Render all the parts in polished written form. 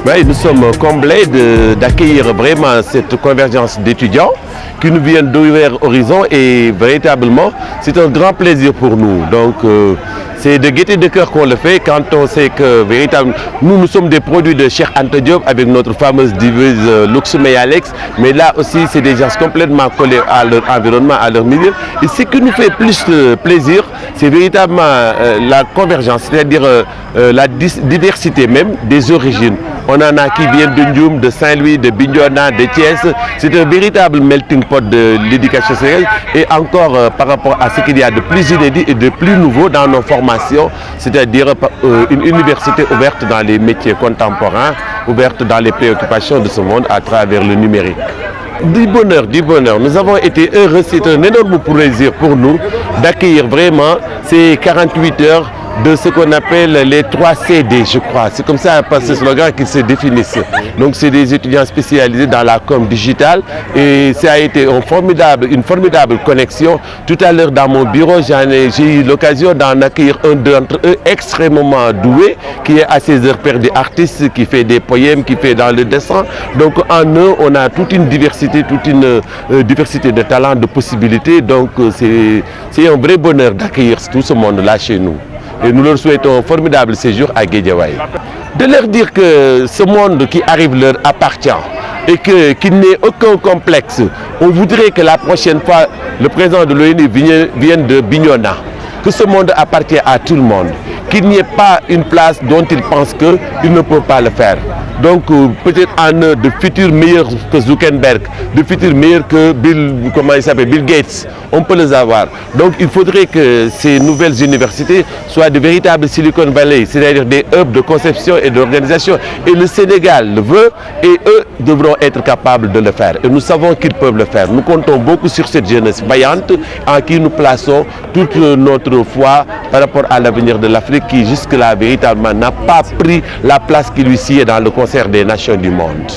Oui, nous sommes comblés d'accueillir vraiment cette convergence d'étudiants qui nous viennent d'ouvrir horizon et véritablement c'est un grand plaisir pour nous. Donc c'est de gaieté de cœur qu'on le fait quand on sait que véritablement nous sommes des produits de Cheikh Anta Diop avec notre fameuse divise Luxume Alex, mais là aussi c'est des gens complètement collés à leur environnement, à leur milieu. Et ce qui nous fait plus plaisir, c'est véritablement la convergence, c'est-à-dire la diversité même des origines. On en a qui viennent de Ndioum, de Saint-Louis, de Bignona, de Thiès. C'est un véritable melting pot de l'éducation sénégalaise. Et encore par rapport à ce qu'il y a de plus inédit et de plus nouveau dans nos formations, c'est-à-dire une université ouverte dans les métiers contemporains, ouverte dans les préoccupations de ce monde à travers le numérique. Du bonheur, du bonheur. Nous avons été heureux, c'est un énorme plaisir pour nous d'accueillir vraiment ces 48 heures de ce qu'on appelle les 3 CD, je crois. C'est comme ça, par ce slogan qu'ils se définissent. Donc c'est des étudiants spécialisés dans la com digitale et ça a été une formidable connexion. Tout à l'heure dans mon bureau, j'ai eu l'occasion d'en accueillir un d'entre eux extrêmement doué, qui est à ses heures perdues artiste, qui fait des poèmes, qui fait dans le dessin. Donc en eux, on a toute une diversité de talents, de possibilités. Donc c'est un vrai bonheur d'accueillir tout ce monde-là chez nous. Et nous leur souhaitons un formidable séjour à Guédiawaye. De leur dire que ce monde qui arrive leur appartient et qu'il n'ait aucun complexe. On voudrait que la prochaine fois, le président de l'ONU vienne de Bignona, que ce monde appartient à tout le monde, qu'il n'y ait pas une place dont ils pensent qu'ils ne peuvent pas le faire. Donc peut-être en eux de futurs meilleurs que Zuckerberg, de futurs meilleurs que Bill Gates, on peut les avoir. Donc il faudrait que ces nouvelles universités soient de véritables Silicon Valley, c'est-à-dire des hubs de conception et d'organisation. Et le Sénégal le veut et eux devront être capables de le faire. Et nous savons qu'ils peuvent le faire. Nous comptons beaucoup sur cette jeunesse vaillante en qui nous plaçons toute notre foi par rapport à l'avenir de l'Afrique qui jusque-là véritablement n'a pas pris la place qui lui sied dans le concert des nations du monde.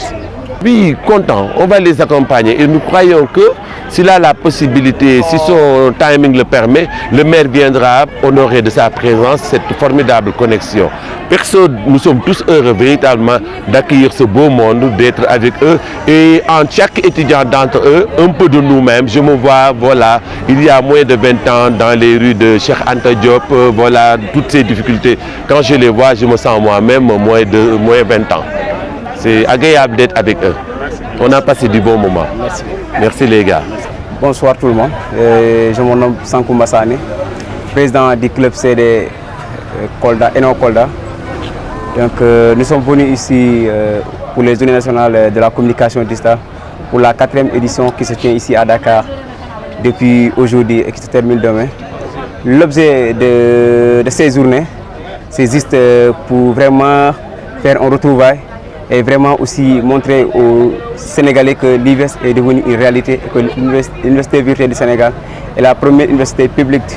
Oui, content, on va les accompagner et nous croyons que s'il a la possibilité, si son timing le permet, le maire viendra honorer de sa présence cette formidable connexion. Personne, nous sommes tous heureux véritablement d'accueillir ce beau monde, d'être avec eux et en chaque étudiant d'entre eux, un peu de nous-mêmes. Je me vois, voilà, il y a moins de 20 ans dans les rues de Cheikh Anta Diop, voilà, toutes ces difficultés. Quand je les vois, je me sens moi-même moins 20 ans. C'est agréable d'être avec eux. On a passé du bon moment. Merci. Merci les gars. Bonsoir tout le monde. Je me nomme Sankou Mbassane, président du club CD Kolda, Eno Kolda. Donc, nous sommes venus ici pour les Journées nationales de la communication digitale pour la 4e édition qui se tient ici à Dakar depuis aujourd'hui et qui se termine demain. L'objet de ces journées, c'est juste pour vraiment faire un retrouvaille et vraiment aussi montrer aux Sénégalais que l'IVES est devenue une réalité et que l'Université virtuelle du Sénégal est la première université publique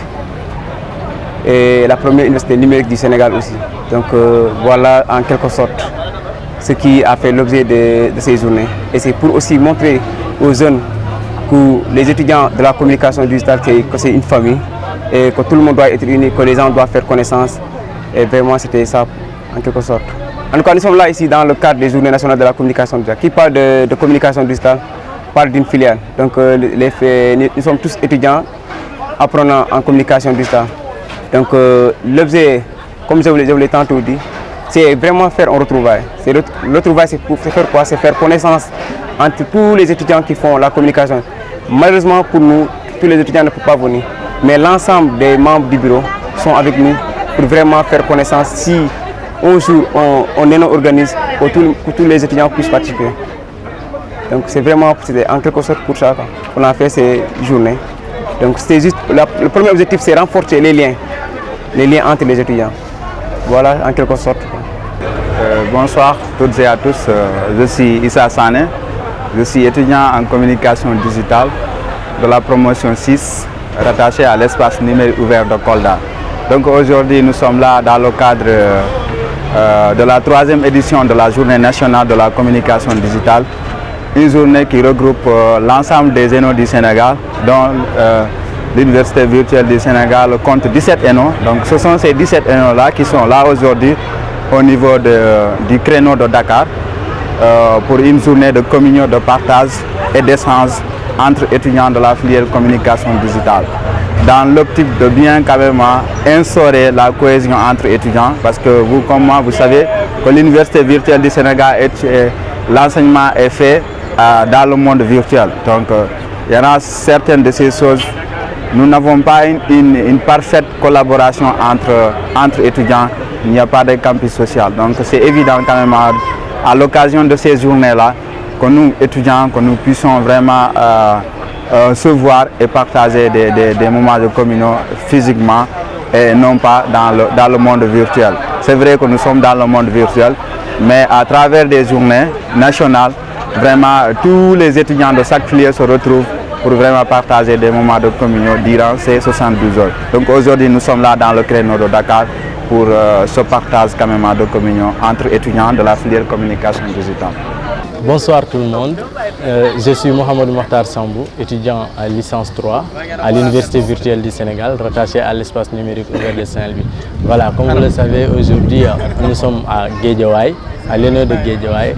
et la première université numérique du Sénégal aussi. Donc voilà en quelque sorte ce qui a fait l'objet de ces journées. Et c'est pour aussi montrer aux jeunes que les étudiants de la communication digitale que c'est une famille et que tout le monde doit être uni, que les gens doivent faire connaissance. Et vraiment c'était ça en quelque sorte. En tout cas, nous sommes là ici dans le cadre des Journées nationales de la communication digitale. Qui parle de communication digitale parle d'une filiale. Donc nous sommes tous étudiants apprenants en communication digitale. Donc l'objet, comme je vous l'ai tantôt dit, c'est vraiment faire un retrouvaille. Le retrouvaille, c'est faire quoi? C'est faire connaissance entre tous les étudiants qui font la communication. Malheureusement pour nous, tous les étudiants ne peuvent pas venir. Mais l'ensemble des membres du bureau sont avec nous pour vraiment faire connaissance. Si un jour on organise pour que tous les étudiants puissent participer. Donc c'est vraiment en quelque sorte pour ça qu'on a fait ces journées. Donc c'était juste le premier objectif, c'est renforcer les liens entre les étudiants. Voilà en quelque sorte. Bonsoir toutes et à tous, je suis Issa Sané, je suis étudiant en communication digitale de la promotion 6 rattaché à l'espace numérique ouvert de Kolda. Donc aujourd'hui nous sommes là dans le cadre de la 3e édition de la Journée nationale de la communication digitale, une journée qui regroupe l'ensemble des ENO du Sénégal, dont l'Université virtuelle du Sénégal compte 17 ENO. Donc ce sont ces 17 ENO-là qui sont là aujourd'hui au niveau du créneau de Dakar pour une journée de communion, de partage et d'échange entre étudiants de la filière communication digitale, dans l'optique de bien quand même instaurer la cohésion entre étudiants, parce que vous comme moi, vous savez que l'Université virtuelle du Sénégal, l'enseignement est fait dans le monde virtuel. Donc il y en a certaines de ces choses, nous n'avons pas une parfaite collaboration entre étudiants, il n'y a pas de campus social. Donc c'est évident quand même à l'occasion de ces journées-là, que nous, étudiants, que nous puissions vraiment se voir et partager des moments de communion physiquement et non pas dans le monde virtuel. C'est vrai que nous sommes dans le monde virtuel, mais à travers des journées nationales, vraiment tous les étudiants de chaque filière se retrouvent pour vraiment partager des moments de communion durant ces 72 heures. Donc aujourd'hui, nous sommes là dans le créneau de Dakar pour ce partage quand même de communion entre étudiants de la filière communication digitale. Bonsoir tout le monde, je suis Mohamed Mokhtar Sambou, étudiant à licence 3 à l'Université virtuelle du Sénégal, rattaché à l'espace numérique ouvert de Saint-Louis. Voilà, comme vous le savez, aujourd'hui nous sommes à Guédiawaye, à l'honneur de Guédiawaye,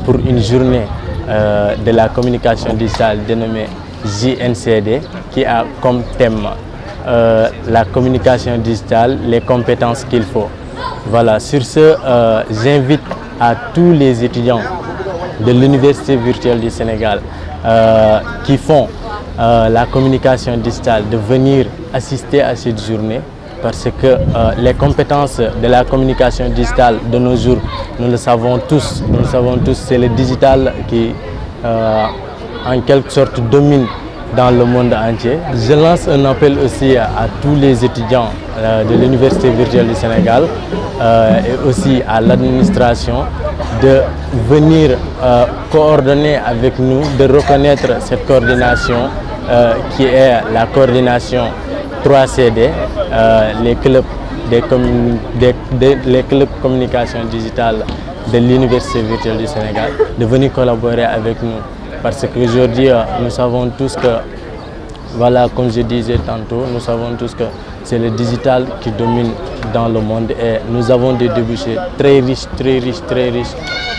pour une journée de la communication digitale dénommée JNCD, qui a comme thème la communication digitale, les compétences qu'il faut. Voilà, sur ce, j'invite à tous les étudiants de l'Université virtuelle du Sénégal qui font la communication digitale de venir assister à cette journée, parce que les compétences de la communication digitale de nos jours, nous le savons tous, c'est le digital qui en quelque sorte domine dans le monde entier. Je lance un appel aussi à tous les étudiants de l'Université virtuelle du Sénégal et aussi à l'administration de venir coordonner avec nous, de reconnaître cette coordination qui est la coordination 3CD, les clubs les clubs communication digitale de l'Université virtuelle du Sénégal, de venir collaborer avec nous. Parce qu'aujourd'hui, nous savons tous que, voilà, comme je disais tantôt, nous savons tous que c'est le digital qui domine dans le monde et nous avons des débouchés très riches,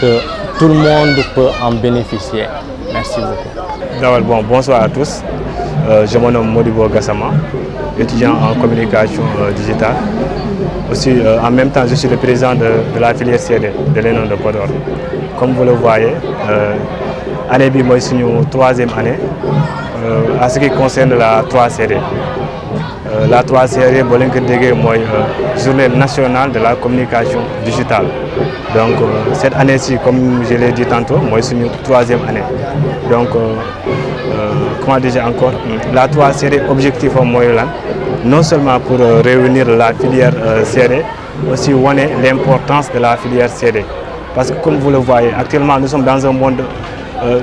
que tout le monde peut en bénéficier. Merci beaucoup. Bon, bonsoir à tous. Je me nomme Modibo Gassama, étudiant en communication digitale. Aussi, en même temps, je suis le président de la filière CD de l'ENO de Podor. Comme vous le voyez, année bi mooy suñu 3e année à ce qui concerne la 3CD. La 3CD, boo leen ko déggee mooy journée nationale de la communication digitale. Donc cette année-ci, comme je l'ai dit tantôt, mooy suñu 3e année. Donc comment dire encore, la 3CD objectif mooy lan, non seulement pour réunir la filière CD, aussi wane l'importance de la filière CD. Parce que comme vous le voyez, actuellement nous sommes dans un monde,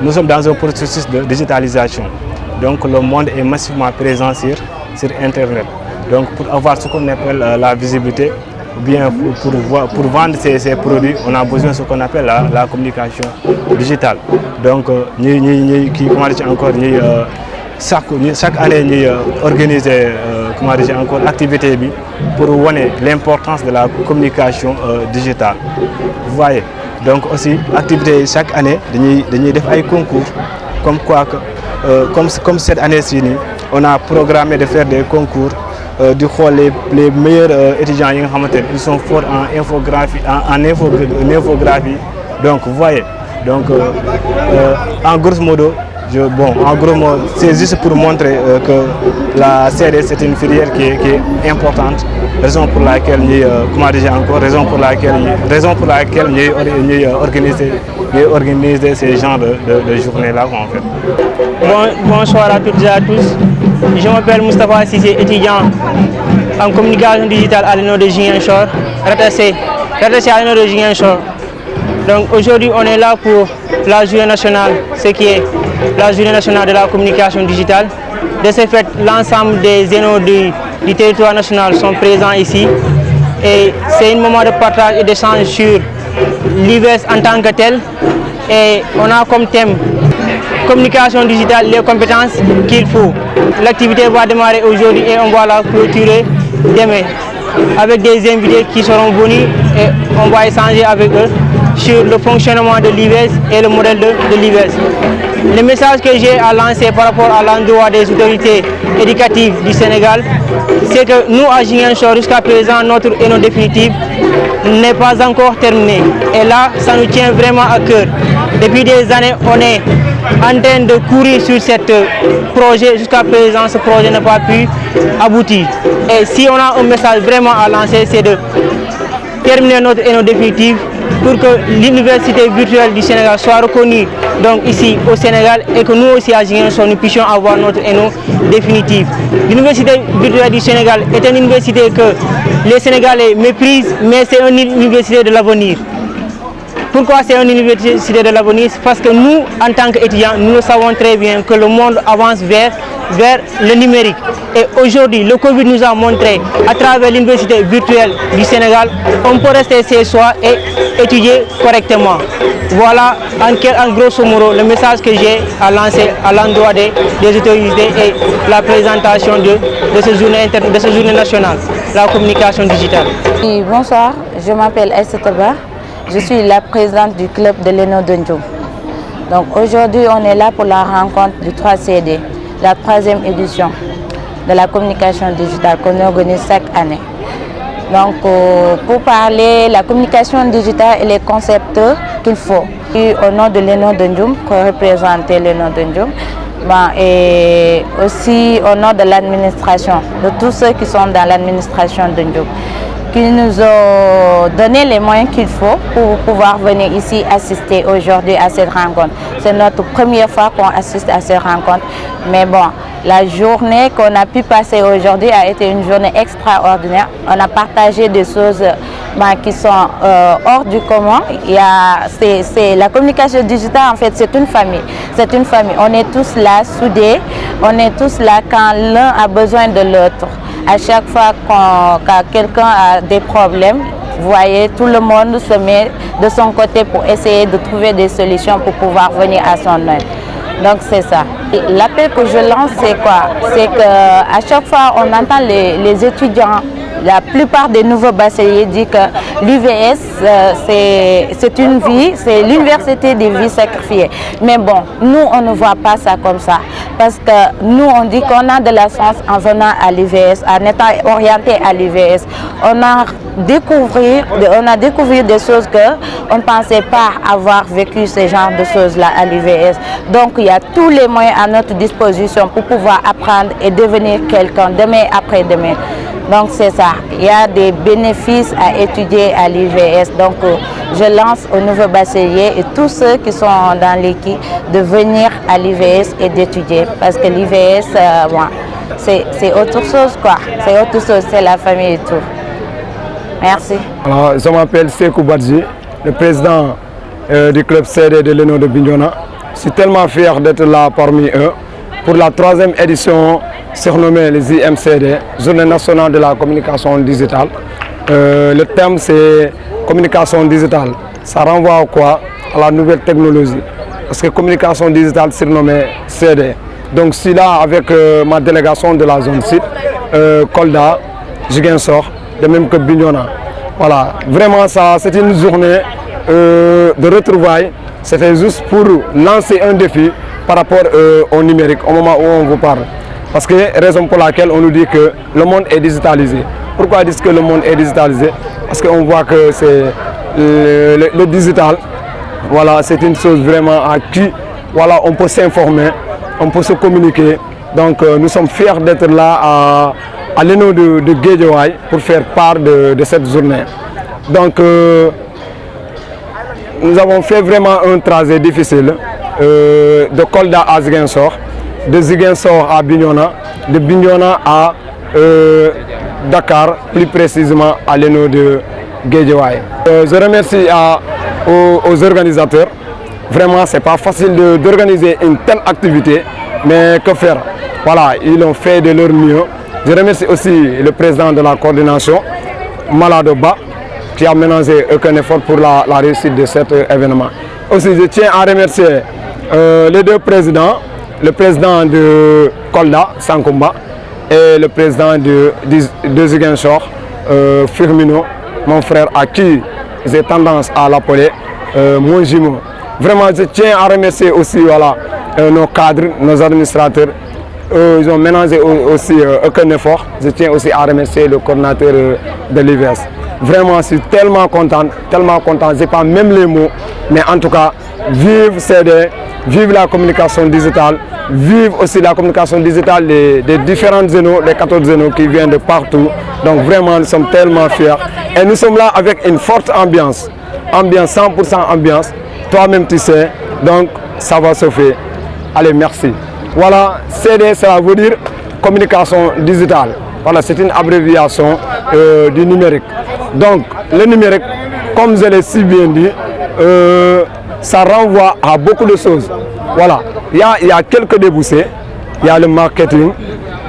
nous sommes dans un processus de digitalisation. Donc le monde est massivement présent sur Internet. Donc pour avoir ce qu'on appelle la visibilité, ou bien pour vendre ces produits, on a besoin de ce qu'on appelle la communication digitale. Donc chaque année, nous organisons encore activité pour voir l'importance de la communication digitale. Vous voyez. Donc aussi, activité chaque année, nous avons des concours, comme cette année-ci, on a programmé de faire des concours, les meilleurs étudiants, ils sont forts en infographie, Donc vous voyez, donc en grosso modo, c'est juste pour montrer que la CD c'est une filière qui est importante, raison pour laquelle nous organiser ces genres de journées-là en fait. Bonsoir à toutes et à tous. Je m'appelle Moustapha Sissé, étudiant en communication digitale à l'ENO de Ziguinchor, rattaché à l'ENO de Ziguinchor. Donc aujourd'hui on est là pour la journée nationale, ce qui est la journée nationale de la communication digitale. De ce fait, l'ensemble des ENO du territoire national sont présents ici. Et c'est un moment de partage et d'échange sur l'UVS en tant que tel. Et on a comme thème communication digitale, les compétences qu'il faut. L'activité va démarrer aujourd'hui et on va la clôturer demain. avec des invités qui seront venus et on va échanger avec eux sur le fonctionnement de l'IVS et le modèle de l'IVS. Le message que j'ai à lancer par rapport à l'endroit des autorités éducatives du Sénégal, c'est que nous, à Ziguinchor, jusqu'à présent, notre ENO définitive n'est pas encore terminée. Et là, ça nous tient vraiment à cœur. Depuis des années, on est en train de courir sur ce projet. Jusqu'à présent, ce projet n'a pas pu aboutir. Et si on a un message vraiment à lancer, c'est de terminer notre ENO définitive pour que l'université virtuelle du Sénégal soit reconnue donc ici au Sénégal et que nous aussi à Ziguinchor nous puissions avoir notre ENO définitive. L'université virtuelle du Sénégal est une université que les Sénégalais méprisent, mais c'est une université de l'avenir. Pourquoi c'est une université de l'avenir? Parce que nous, en tant qu'étudiants, nous savons très bien que le monde avance vers le numérique. Et aujourd'hui, le Covid nous a montré, à travers l'université virtuelle du Sénégal, on peut rester chez soi et étudier correctement. Voilà, en grosso modo, le message que j'ai à lancer à l'endroit des autorités et la présentation de cette journée nationale, la communication digitale. Oui, bonsoir, je m'appelle Aïssata Ba. Je suis la présidente du club de l'ENO de Ndioum. Donc aujourd'hui, on est là pour la rencontre du 3CD, la 3e édition de la communication digitale qu'on organise chaque année. Donc pour parler de la communication digitale et les concepts qu'il faut. Et au nom de l'ENO de Ndioum, pour représenter l'ENO de Ndioum, et aussi au nom de l'administration, de tous ceux qui sont dans l'administration de Ndioum, qui nous ont donné les moyens qu'il faut pour pouvoir venir ici assister aujourd'hui à cette rencontre. C'est notre première fois qu'on assiste à cette rencontre. Mais bon, la journée qu'on a pu passer aujourd'hui a été une journée extraordinaire. On a partagé des choses qui sont hors du commun. La communication digitale, en fait, c'est une famille. C'est une famille. On est tous là, soudés. On est tous là quand l'un a besoin de l'autre. À chaque fois quand quelqu'un a des problèmes, vous voyez, tout le monde se met de son côté pour essayer de trouver des solutions pour pouvoir venir à son aide. Donc c'est ça. L'appel que je lance, c'est quoi? C'est qu'à chaque fois, on entend les étudiants, la plupart des nouveaux bacheliers disent que l'UVS, c'est une vie, c'est l'université des vies sacrifiées. Mais bon, nous, on ne voit pas ça comme ça. Parce que nous, on dit qu'on a de la chance en venant à l'UVS, en étant orienté à l'UVS. On a découvert des choses qu'on ne pensait pas avoir vécu ce genre de choses-là à l'UVS. Donc, il y a tous les moyens à notre disposition pour pouvoir apprendre et devenir quelqu'un demain après demain. Donc c'est ça, il y a des bénéfices à étudier à l'IVS. Donc je lance aux nouveaux bacheliers et tous ceux qui sont dans l'équipe de venir à l'IVS et d'étudier. Parce que l'IVS, c'est autre chose quoi. C'est autre chose, c'est la famille et tout. Merci. Alors, je m'appelle Sekou Badji, le président du club CD de l'ENO de Bignona. Je suis tellement fier d'être là parmi eux pour la 3e édition surnommée les IMCD, Journée nationale de la communication digitale. Le thème c'est communication digitale. Ça renvoie à quoi? À la nouvelle technologie. Parce que communication digitale surnommée CD. Donc je suis là avec ma délégation de la zone sud, Kolda, Ziguinchor, de même que Bignona. Voilà, vraiment ça c'est une journée de retrouvailles. C'était juste pour lancer un défi par rapport au numérique, au moment où on vous parle. Parce que raison pour laquelle on nous dit que le monde est digitalisé. Pourquoi dire que le monde est digitalisé? Parce qu'on voit que c'est le digital, voilà, c'est une chose vraiment à qui voilà, on peut s'informer, on peut se communiquer. Donc nous sommes fiers d'être là à l'ENO de Guédiawaye pour faire part de cette journée. Donc nous avons fait vraiment un trajet difficile de Kolda à Ziguinchor, de Ziguinchor à Bignona, de Bignona à Dakar, plus précisément à l'ENO de Guédiawaye. Je remercie aux organisateurs. Vraiment, ce n'est pas facile d'organiser une telle activité, mais que faire? Voilà, ils l'ont fait de leur mieux. Je remercie aussi le président de la coordination, Maladoba, qui a ménagé aucun effort pour la réussite de cet événement. Aussi, je tiens à remercier les deux présidents, le président de Kolda, Sankumba, et le président de Ziguinchor, Firmino, mon frère à qui j'ai tendance à l'appeler mon jumeau. Vraiment, je tiens à remercier aussi voilà, nos cadres, nos administrateurs. Ils ont ménagé aussi aucun effort. Je tiens aussi à remercier le coordinateur de l'IVS. Vraiment, je suis tellement content, je n'ai pas même les mots. Mais en tout cas, vive CD, vive la communication digitale, vive aussi la communication digitale des différentes zénos, les 14 zénos qui viennent de partout. Donc vraiment, nous sommes tellement fiers. Et nous sommes là avec une forte ambiance. Ambiance, 100% ambiance. Toi-même tu sais, donc ça va se faire. Allez, merci. Voilà, CD, ça veut dire communication digitale. Voilà, c'est une abréviation du numérique. Donc, le numérique, comme je l'ai si bien dit, ça renvoie à beaucoup de choses. Voilà, il y a quelques débouchés. Il y a le marketing,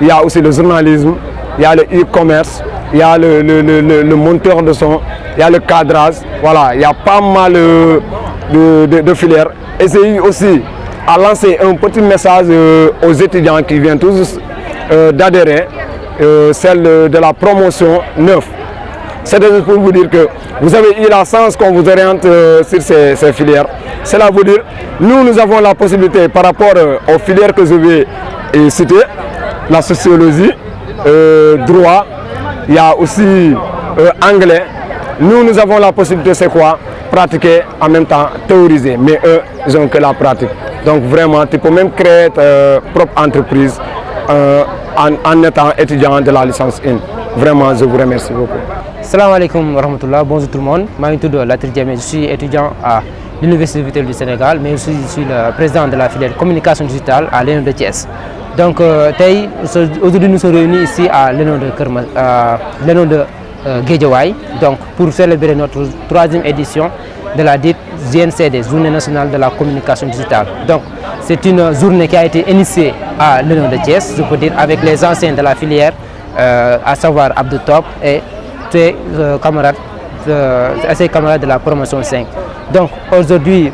il y a aussi le journalisme, il y a le e-commerce, il y a le monteur de son, il y a le cadrage. Voilà, il y a pas mal de filières. Et j'ai eu aussi à lancer un petit message aux étudiants qui viennent tous d'adhérer, celle de la promotion 9. C'est pour vous dire que vous avez eu la chance qu'on vous oriente sur ces filières. Cela veut dire nous avons la possibilité par rapport aux filières que je vais citer, la sociologie, droit, il y a aussi anglais. Nous avons la possibilité, c'est quoi? Pratiquer en même temps théoriser, mais eux, ils n'ont que la pratique. Donc vraiment, tu peux même créer ta propre entreprise en étant étudiant de la licence 1. Vraiment, je vous remercie beaucoup. Salam alaikum wa rahmatullah, bonjour tout le monde. Je suis étudiant à l'Université virtuelle du Sénégal, mais aussi je suis le président de la filière communication digitale à l'ENO de Thiès. Donc aujourd'hui nous sommes réunis ici à l'ENO de Guédiawaye, donc pour célébrer notre 3e édition de la dite JNCD, Journée nationale de la communication digitale. Donc c'est une journée qui a été initiée à l'ENO de Thiès, je peux dire, avec les anciens de la filière, à savoir Abdou Top et ses camarades de la promotion 5. Donc aujourd'hui,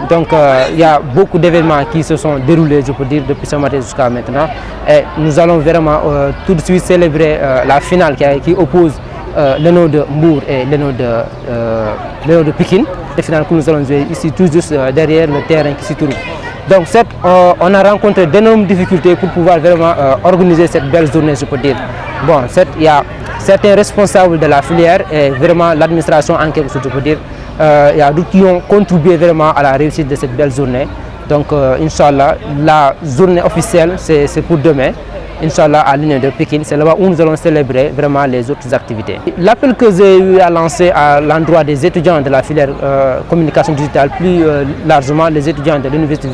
il y a beaucoup d'événements qui se sont déroulés, je peux dire, depuis ce matin jusqu'à maintenant. Et nous allons vraiment tout de suite célébrer la finale qui oppose l'ENO de Mbour et l'ENO de Pikine. La finale que nous allons jouer ici, tout juste derrière le terrain qui s'y trouve. Donc on a rencontré d'énormes difficultés pour pouvoir vraiment organiser cette belle journée, je peux dire. Bon, il y a certains responsables de la filière et vraiment l'administration en quelque sorte, je peux dire. Il y a d'autres qui ont contribué vraiment à la réussite de cette belle journée. Donc, Inch'Allah, la journée officielle, c'est pour demain. Inch'Allah, à l'Union de Pékin, c'est là-bas où nous allons célébrer vraiment les autres activités. L'appel que j'ai eu à lancer à l'endroit des étudiants de la filière communication digitale, plus largement les étudiants de l'Université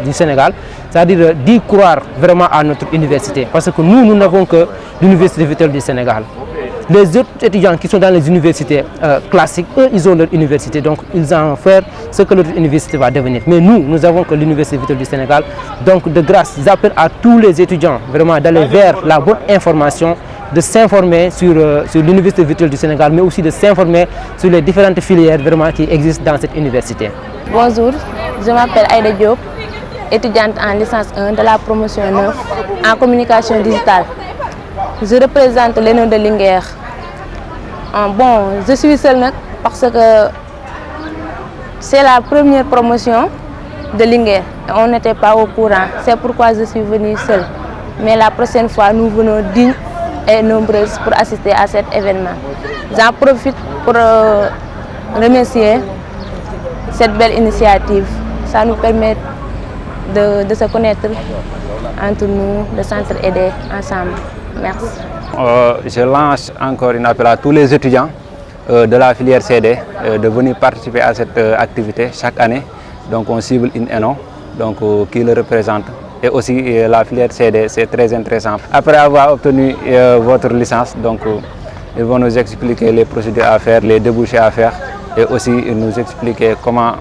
du Sénégal, c'est-à-dire d'y croire vraiment à notre université. Parce que nous n'avons que l'Université virtuelle du Sénégal. Les autres étudiants qui sont dans les universités classiques, eux, ils ont leur université, donc ils en font ce que leur université va devenir. Mais nous avons que l'Université virtuelle du Sénégal. Donc, de grâce, j'appelle à tous les étudiants vraiment d'aller vers la bonne information, de s'informer sur l'Université virtuelle du Sénégal, mais aussi de s'informer sur les différentes filières vraiment qui existent dans cette université. Bonjour, je m'appelle Aïda Diop, étudiante en licence 1 de la promotion 9 en communication digitale. Je représente l'ENO de Linguère. Bon, je suis seule parce que c'est la première promotion de Linguère. On n'était pas au courant, c'est pourquoi je suis venue seule. Mais la prochaine fois, nous venons dignes et nombreuses pour assister à cet événement. J'en profite pour remercier cette belle initiative. Ça nous permet de se connaître entre nous, de s'entraider ensemble. Merci. Je lance encore un appel à tous les étudiants de la filière CD de venir participer à cette activité chaque année. Donc on cible une ENO qui le représente. Et aussi la filière CD, c'est très intéressant. Après avoir obtenu votre licence, ils vont nous expliquer les procédures à faire, les débouchés à faire et aussi nous expliquer comment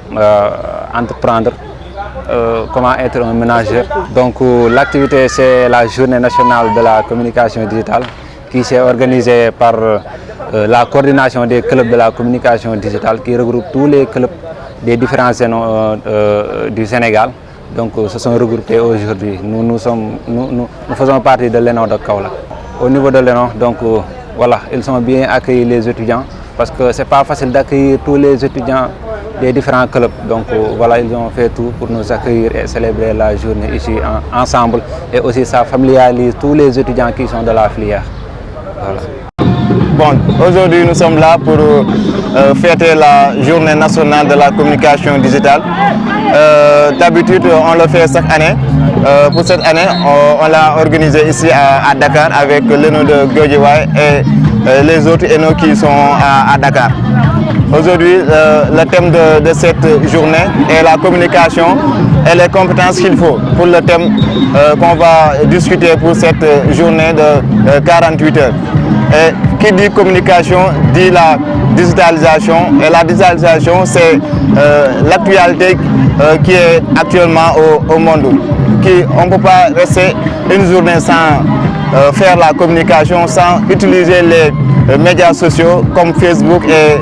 entreprendre. Comment être un manager. Donc l'activité, c'est la journée nationale de la communication digitale qui s'est organisée par la coordination des clubs de la communication digitale qui regroupe tous les clubs des différents zénos du Sénégal. Donc se sont regroupés aujourd'hui. Nous faisons partie de l'ENO de Kaolack. Au niveau de l'ENO, voilà, ils ont bien accueilli les étudiants parce que c'est pas facile d'accueillir tous les étudiants des différents clubs. Donc voilà, ils ont fait tout pour nous accueillir et célébrer la journée ici ensemble. Et aussi ça familiarise tous les étudiants qui sont de la filière. Voilà. Bon, aujourd'hui nous sommes là pour fêter la journée nationale de la communication digitale. D'habitude on le fait chaque année. Pour cette année, on l'a organisé ici à Dakar avec l'ENO de Guédiawaye et les autres ENO qui sont à Dakar. Aujourd'hui, le thème de cette journée est la communication et les compétences qu'il faut pour le thème qu'on va discuter pour cette journée de 48 heures. Et qui dit communication dit la digitalisation, et la digitalisation c'est l'actualité qui est actuellement au monde. On ne peut pas rester une journée sans faire la communication, sans utiliser les médias sociaux comme Facebook et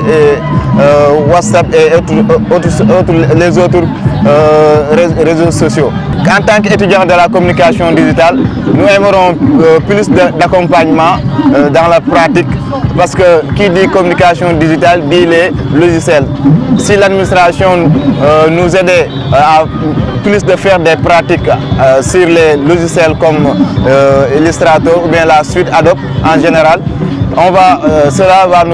WhatsApp et les autres réseaux sociaux. En tant qu'étudiant de la communication digitale, nous aimerons plus d'accompagnement dans la pratique parce que qui dit communication digitale dit les logiciels. Si l'administration nous aidait à plus de faire des pratiques sur les logiciels comme Illustrator ou bien la suite Adobe en général, cela va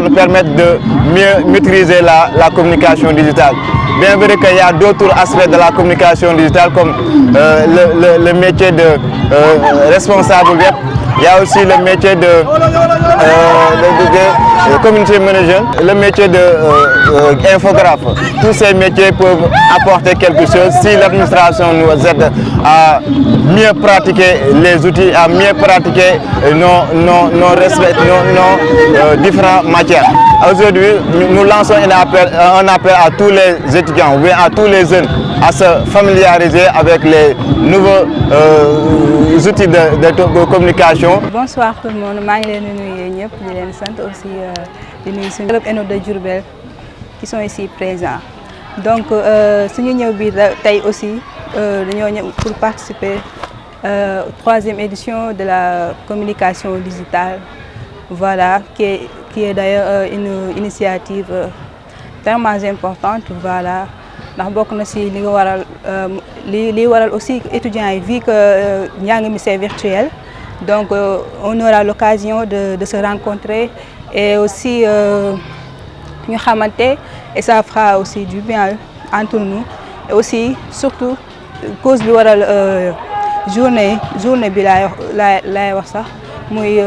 nous permettre de mieux maîtriser la communication digitale. Bien vrai qu'il y a d'autres aspects de la communication digitale comme le métier de responsable web. Il y a aussi le métier de community manager, le métier d'infographe. Tous ces métiers peuvent apporter quelque chose si l'administration nous aide à mieux pratiquer les outils, à mieux pratiquer nos différentes matières. Aujourd'hui, nous lançons un appel à tous les étudiants, oui, à tous les jeunes, à se familiariser avec les nouveaux outils de communication. Bonsoir tout le monde, je suis nuyu aussi di club ENO de Diourbel qui sont ici présents. Donc suñu ñëw bi tay aussi pour participer à 3e édition de la communication digitale. Voilà, qui est d'ailleurs une initiative tellement importante. Voilà, ndax bokk na ci li waral aussi étudiants yi vu que njàng mi c'est virtuel. Donc on aura l'occasion de se rencontrer et aussi ñu xamanté et ça fera aussi du bien entre nous. Et aussi surtout cause bi waral journée bi lay wax sax muy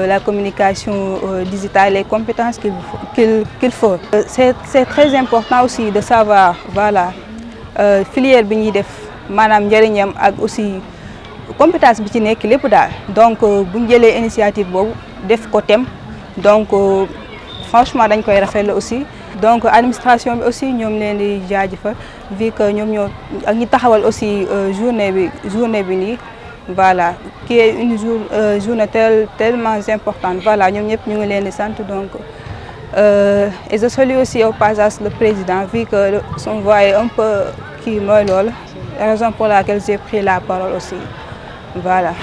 la communication digitale, les compétences qu'il faut. C'est très important aussi de savoir voilà filière bi ñuy def manam njëriñam ak aussi compétence bi ci nekk lépp daal. Donc bu ñu jëlee initiative boobu def ko thème donc franchement dañ koy rafetlu aussi. Donc administration bi aussi ñoom leen di jaajëfal vu que ñoom ñoo ak ñi taxawal aussi journée bi nii voilà qui est une journée tellement importante. Voilà ñoom ñëpp ñu ngi leen di sant donc et je salue aussi au passage le président vu que son voix est un peu kii mooy loolu, raison pour laquelle j'ai pris la parole aussi. Voilà.